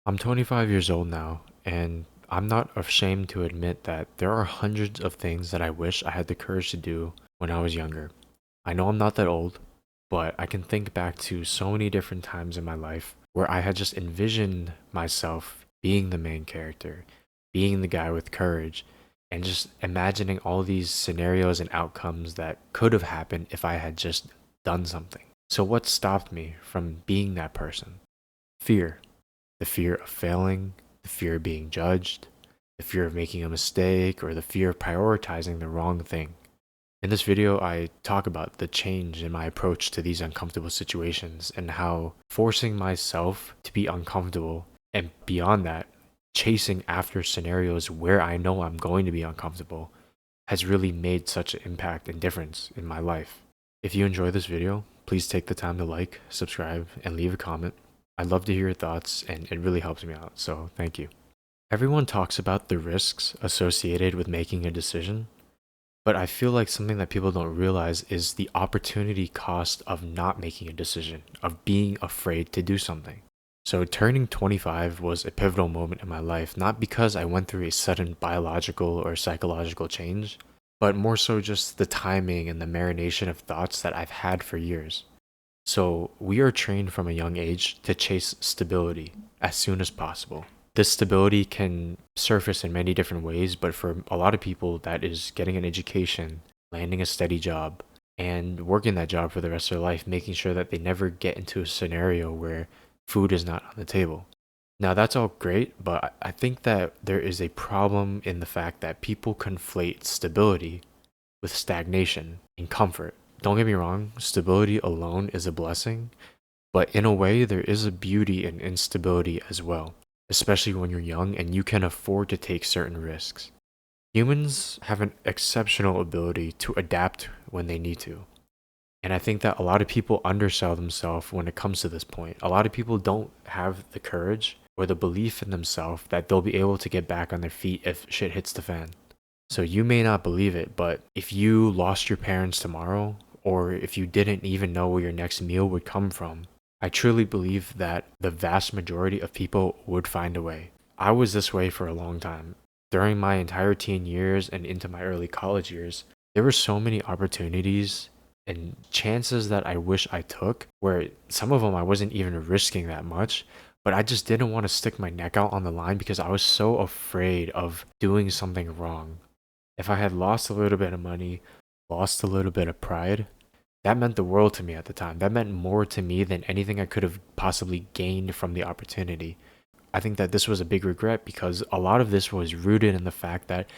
I'm 25 years old now, and I'm not ashamed to admit that there are hundreds of things that I wish I had the courage to do when I was younger. I know I'm not that old, but I can think back to so many different times in my life where I had just envisioned myself being the main character, being the guy with courage, and just imagining all these scenarios and outcomes that could have happened if I had just done something. So, what stopped me from being that person? Fear. The fear of failing, the fear of being judged, the fear of making a mistake, or the fear of prioritizing the wrong thing. In this video, I talk about the change in my approach to these uncomfortable situations and how forcing myself to be uncomfortable and beyond that, chasing after scenarios where I know I'm going to be uncomfortable has really made such an impact and difference in my life. If you enjoy this video, please take the time to like, subscribe, and leave a comment. I'd love to hear your thoughts, and it really helps me out, so thank you. Everyone talks about the risks associated with making a decision, but I feel like something that people don't realize is the opportunity cost of not making a decision, of being afraid to do something. So turning 25 was a pivotal moment in my life, not because I went through a sudden biological or psychological change, but more so just the timing and the marination of thoughts that I've had for years. So we are trained from a young age to chase stability as soon as possible. This stability can surface in many different ways, but for a lot of people, that is getting an education, landing a steady job, and working that job for the rest of their life, making sure that they never get into a scenario where food is not on the table. Now, that's all great, but I think that there is a problem in the fact that people conflate stability with stagnation and comfort. Don't get me wrong, stability alone is a blessing, but in a way, there is a beauty in instability as well, especially when you're young and you can afford to take certain risks. Humans have an exceptional ability to adapt when they need to. And I think that a lot of people undersell themselves when it comes to this point. A lot of people don't have the courage or the belief in themselves that they'll be able to get back on their feet if shit hits the fan. So you may not believe it, but if you lost your parents tomorrow, or if you didn't even know where your next meal would come from, I truly believe that the vast majority of people would find a way. I was this way for a long time. During my entire teen years and into my early college years, there were so many opportunities and chances that I wish I took, where some of them I wasn't even risking that much, but I just didn't want to stick my neck out on the line because I was so afraid of doing something wrong. If I had lost a little bit of money, lost a little bit of pride, that meant the world to me at the time. That meant more to me than anything I could have possibly gained from the opportunity. I think that this was a big regret because a lot of this was rooted in the fact that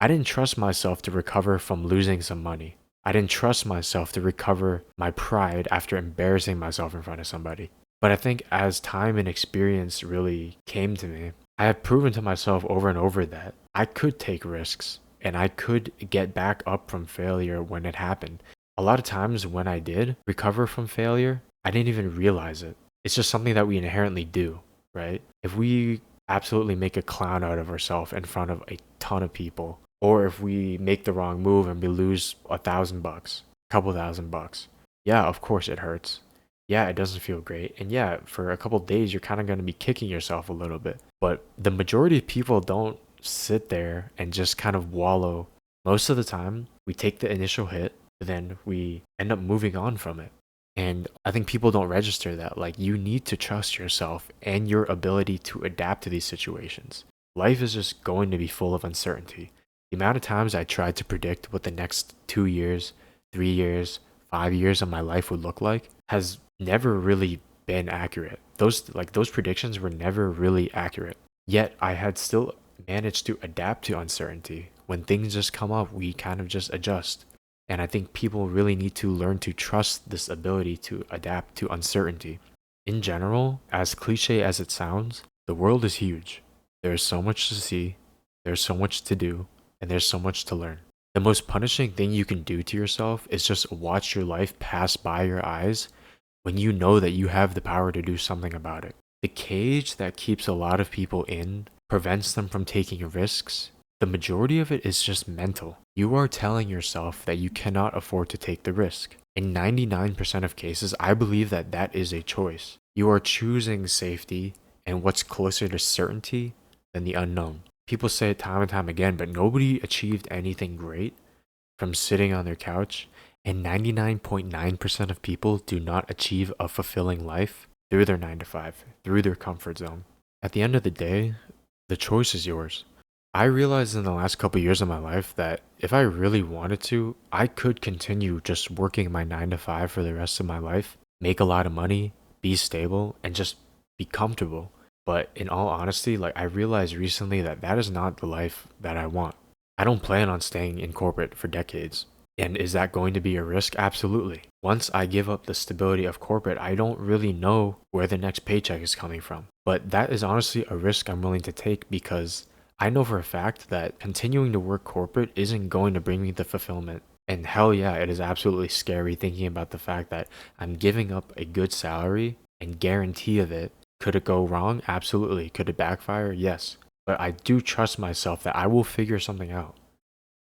I didn't trust myself to recover from losing some money. I didn't trust myself to recover my pride after embarrassing myself in front of somebody. But I think as time and experience really came to me, I have proven to myself over and over that I could take risks and I could get back up from failure when it happened. A lot of times when I did recover from failure, I didn't even realize it. It's just something that we inherently do, right? If we absolutely make a clown out of ourselves in front of a ton of people, or if we make the wrong move and we lose $1,000, couple $1,000, yeah, of course it hurts. Yeah, it doesn't feel great. And yeah, for a couple days, you're kind of going to be kicking yourself a little bit. But the majority of people don't sit there and just kind of wallow. Most of the time, we take the initial hit, but then we end up moving on from it. And I think people don't register that. Like, you need to trust yourself and your ability to adapt to these situations. Life is just going to be full of uncertainty. The amount of times I tried to predict what the next 2 years, 3 years, 5 years of my life would look like has never really been accurate. Those predictions were never really accurate. Yet I had still managed to adapt to uncertainty. When things just come up, we kind of just adjust. And I think people really need to learn to trust this ability to adapt to uncertainty. In general, as cliche as it sounds, the world is huge. There is so much to see, there's so much to do, and there's so much to learn. The most punishing thing you can do to yourself is just watch your life pass by your eyes when you know that you have the power to do something about it. The cage that keeps a lot of people in prevents them from taking risks. The majority of it is just mental. You are telling yourself that you cannot afford to take the risk. In 99% of cases, I believe that that is a choice. You are choosing safety And what's closer to certainty than the unknown? People say it time and time again, but nobody achieved anything great from sitting on their couch. And 99.9% of people do not achieve a fulfilling life through their 9 to 5, through their comfort zone. At the end of the day, the choice is yours. I realized in the last couple years of my life that if I really wanted to, I could continue just working my 9 to 5 for the rest of my life, make a lot of money, be stable, and just be comfortable. But in all honesty, like I realized recently that that is not the life that I want. I don't plan on staying in corporate for decades. And is that going to be a risk? Absolutely. Once I give up the stability of corporate, I don't really know where the next paycheck is coming from. But that is honestly a risk I'm willing to take because I know for a fact that continuing to work corporate isn't going to bring me the fulfillment. And hell yeah, it is absolutely scary thinking about the fact that I'm giving up a good salary and guarantee of it. Could it go wrong? Absolutely. Could it backfire? Yes. But I do trust myself that I will figure something out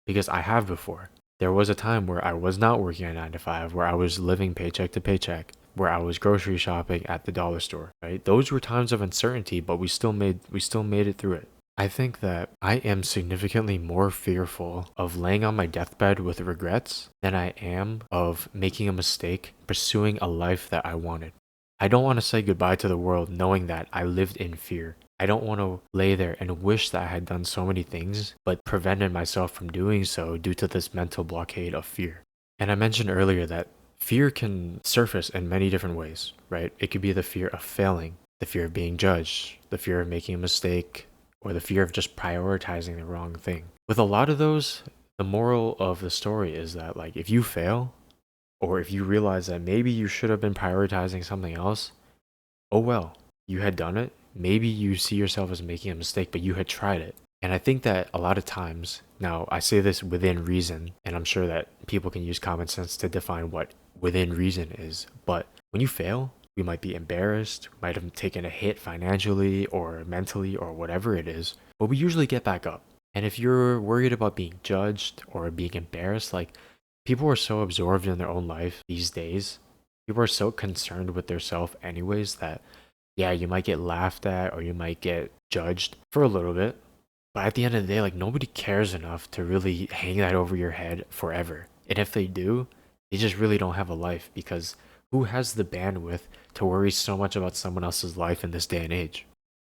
because I have before. There was a time where I was not working a 9 to 5, where I was living paycheck to paycheck, where I was grocery shopping at the dollar store, right? Those were times of uncertainty, but we still made it through it. I think that I am significantly more fearful of laying on my deathbed with regrets than I am of making a mistake pursuing a life that I wanted. I don't want to say goodbye to the world knowing that I lived in fear. I don't want to lay there and wish that I had done so many things, but prevented myself from doing so due to this mental blockade of fear. And I mentioned earlier that fear can surface in many different ways, right? It could be the fear of failing, the fear of being judged, the fear of making a mistake, or the fear of just prioritizing the wrong thing. With a lot of those, the moral of the story is that, like, if you fail, or if you realize that maybe you should have been prioritizing something else, oh well, you had done it. Maybe you see yourself as making a mistake, but you had tried it. And I think that a lot of times, now I say this within reason, and I'm sure that people can use common sense to define what within reason is. But when you fail, we might be embarrassed, might have taken a hit financially or mentally or whatever it is, but we usually get back up. And if you're worried about being judged or being embarrassed, like people are so absorbed in their own life these days. People are so concerned with their self anyways that yeah, you might get laughed at or you might get judged for a little bit. But at the end of the day, like nobody cares enough to really hang that over your head forever. And if they do, they just really don't have a life because who has the bandwidth to worry so much about someone else's life in this day and age?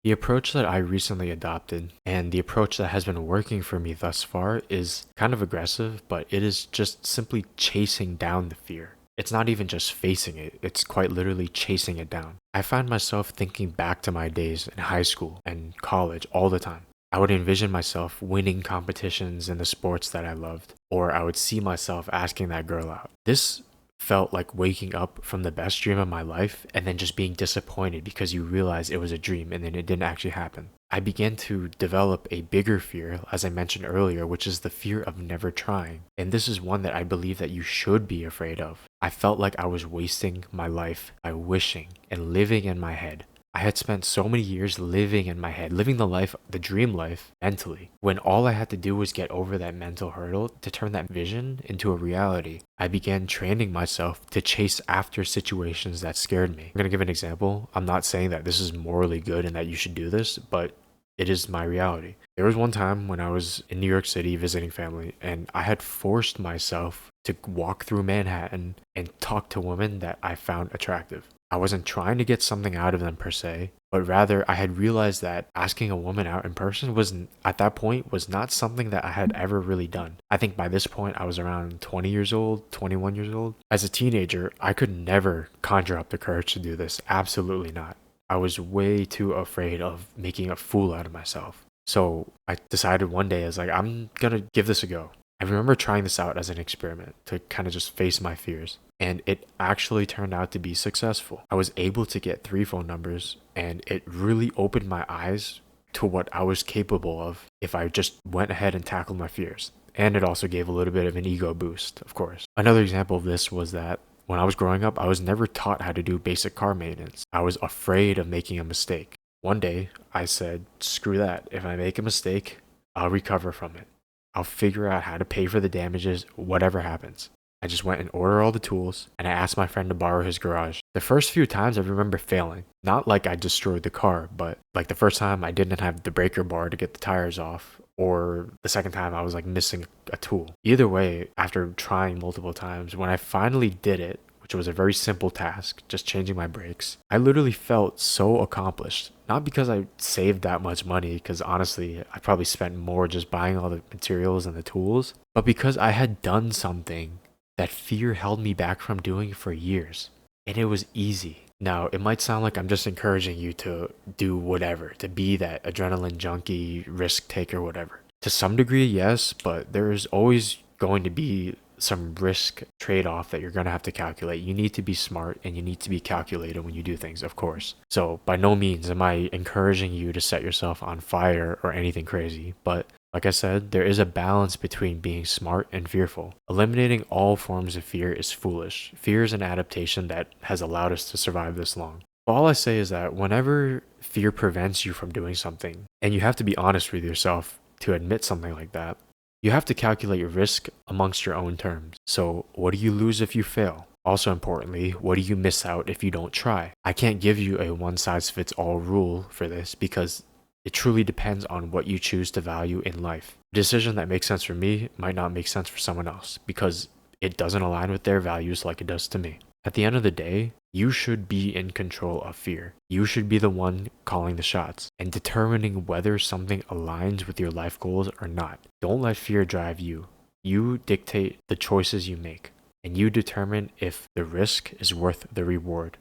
The approach that I recently adopted and the approach that has been working for me thus far is kind of aggressive, but it is just simply chasing down the fear. It's not even just facing it, it's quite literally chasing it down. I find myself thinking back to my days in high school and college all the time. I would envision myself winning competitions in the sports that I loved, or I would see myself asking that girl out. This felt like waking up from the best dream of my life and then just being disappointed because you realize it was a dream and then it didn't actually happen. I began to develop a bigger fear, as I mentioned earlier, which is the fear of never trying. And this is one that I believe that you should be afraid of. I felt like I was wasting my life by wishing and living in my head. I had spent so many years living in my head, living the life, the dream life, mentally, when all I had to do was get over that mental hurdle to turn that vision into a reality. I began training myself to chase after situations that scared me. I'm going to give an example. I'm not saying that this is morally good and that you should do this, but it is my reality. There was one time when I was in New York City visiting family, and I had forced myself to walk through Manhattan and talk to women that I found attractive. I wasn't trying to get something out of them per se, but rather I had realized that asking a woman out in person was, at that point, was not something that I had ever really done. I think by this point I was around 20 years old, 21 years old. As a teenager, I could never conjure up the courage to do this. Absolutely not. I was way too afraid of making a fool out of myself. So I decided one day, I was like, I'm gonna give this a go. I remember trying this out as an experiment to kind of just face my fears. And it actually turned out to be successful. I was able to get 3 phone numbers, and it really opened my eyes to what I was capable of if I just went ahead and tackled my fears. And it also gave a little bit of an ego boost, of course. Another example of this was that when I was growing up, I was never taught how to do basic car maintenance. I was afraid of making a mistake. One day, I said, screw that. If I make a mistake, I'll recover from it. I'll figure out how to pay for the damages, whatever happens. I just went and ordered all the tools and I asked my friend to borrow his garage. The first few times I remember failing. Not like I destroyed the car, but like the first time I didn't have the breaker bar to get the tires off, or the second time I was like missing a tool. Either way, after trying multiple times, when I finally did it, which was a very simple task, just changing my brakes, I literally felt so accomplished. Not because I saved that much money, because honestly, I probably spent more just buying all the materials and the tools, but because I had done something that fear held me back from doing for years. And it was easy. Now, it might sound like I'm just encouraging you to do whatever, to be that adrenaline junkie, risk taker, whatever. To some degree, yes, but there's always going to be some risk trade off that you're going to have to calculate. You need to be smart and you need to be calculated when you do things, of course. So, by no means am I encouraging you to set yourself on fire or anything crazy, but like I said, there is a balance between being smart and fearful. Eliminating all forms of fear is foolish. Fear is an adaptation that has allowed us to survive this long. All I say is that whenever fear prevents you from doing something, and you have to be honest with yourself to admit something like that, you have to calculate your risk amongst your own terms. So, what do you lose if you fail? Also importantly, what do you miss out if you don't try? I can't give you a one size fits all rule for this because it truly depends on what you choose to value in life. A decision that makes sense for me might not make sense for someone else because it doesn't align with their values like it does to me. At the end of the day, you should be in control of fear. You should be the one calling the shots and determining whether something aligns with your life goals or not. Don't let fear drive you. You dictate the choices you make, and you determine if the risk is worth the reward.